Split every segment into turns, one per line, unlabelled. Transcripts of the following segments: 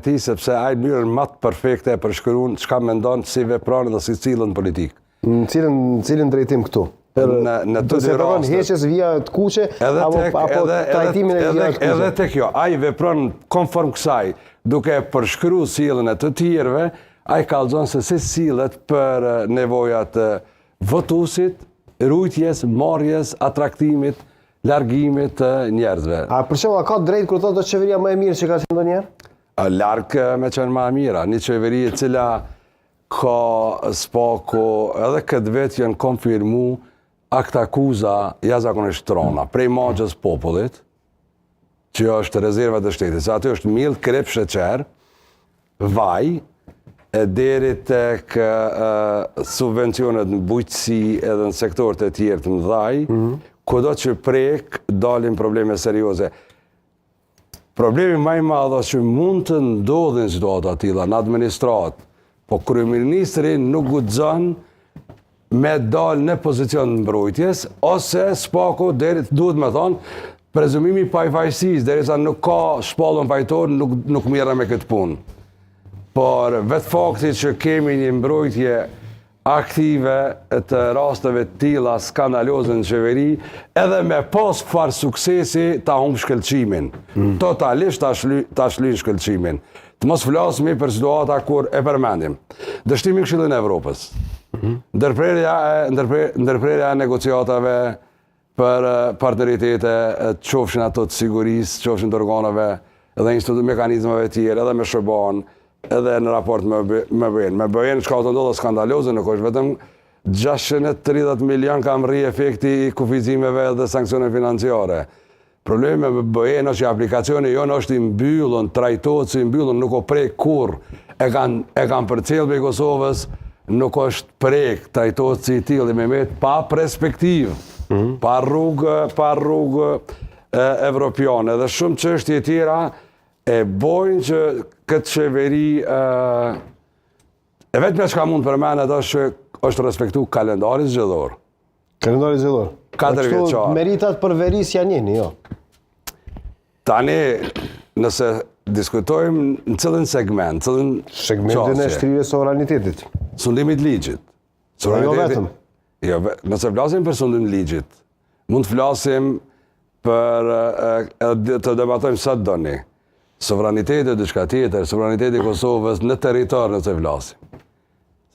Ti sepse ai mënyrën më të perfekte e përshkruan çka mendon si vepron dhe si cilën politik.
Në cilin drejtim këtu?
Në të dy rastet.
Heqjes via të kuqe apo trajtimin e via të kuqe?
Edhe tek kjo, ai vepron konform kësaj, duke përshkruar sjelljen e të tjerëve, ai kallëzon se si sillet për nevojat e votuesit, rujtjes, marrjes, atraktimit, largimit të njerëzve.
A për shembull ka drejt kur thotë qeveria më e mirë që ka qenë ndonjëherë?
Larg me qenë më e mira, një qeveri e cila ka spako edhe këtë vetë janë konfirmu akt akuza jashtëzakonisht trona prej magjës popullit, që është rezervat e shtetit. Se aty është miell, krep, sheqer, vaj, e deri tek subvencionet në bujqësi edhe në sektorët e tjerë të mëdhaj, kudo që prek dalin probleme serioze. Problemi më i madh është që mund të ndodhin situata të tilla në administratë, po kryeministri nuk guxon me dalë në pozicion mbrojtjes, ose spako duhet me thonë, prezumimi pajfajësisë, derisa nuk ka shpallën fajtor, nuk merrem me këtë punë. Por vetë fakti që kemi një mbrojtje aktive të rasteve të tilla skandaloze në qeveri, edhe me pas farë suksesi ta humb shkëlqimin. Totalisht ta shlyn shkëlqimin. Të mos flasmi për situata kur e përmendim. Dështimi i Këshillit të Evropës. Ndërprerja e negociatave për partneritete, qofshin ato të sigurisë, qofshin të organeve edhe mekanizmave të tjerë, edhe me SBA-n, edhe në raport me BE-n. Me BE-n çka të ndodhë skandaloze, nuk është vetëm 630 milion ka rri efekti i kufizimeve dhe sankcione financiare. Problemi me BE-n është që aplikacioni jonë është i mbyllur, trajtohet si i mbyllur, nuk o prek kur. E kanë përcjell me Kosovës, nuk është prek, trajtohet si i tillë me met pa perspektivë, pa rrugë evropiane dhe shumë çështje tjera e bojnë që këtë qeveri e vetëm çka mund përmendet është respektu kalendari zgjedhor.
Kalendari zgjedhor.
4 vjeçar.
Meritat për veris janë njëni, jo.
Tani, nëse diskutojmë në cilën segment,
segmentin e shtrirjes sovranitetit.
Sundimit ligjit.
Jo vetëm.
Jo, nëse flasim për sundim ligjit, mund të flasim për të debatojmë sa të doni. Sovraniteti diçka tjetër, sovraniteti i Kosovës në territor nëse flasim.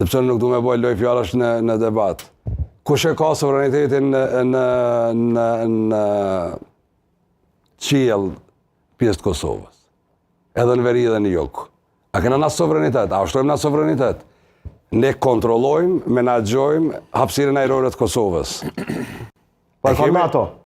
Sepse nuk du me bëj loj fjalash në debat. Kush e ka sovranitetin në qiell pjesë të Kosovës? Edhe në veri dhe në jug. A kena na sovranitet? A ushtrojmë na sovranitet? Ne kontrollojmë, menaxhojmë hapësirën ajrore të Kosovës.
Pa ka NATO?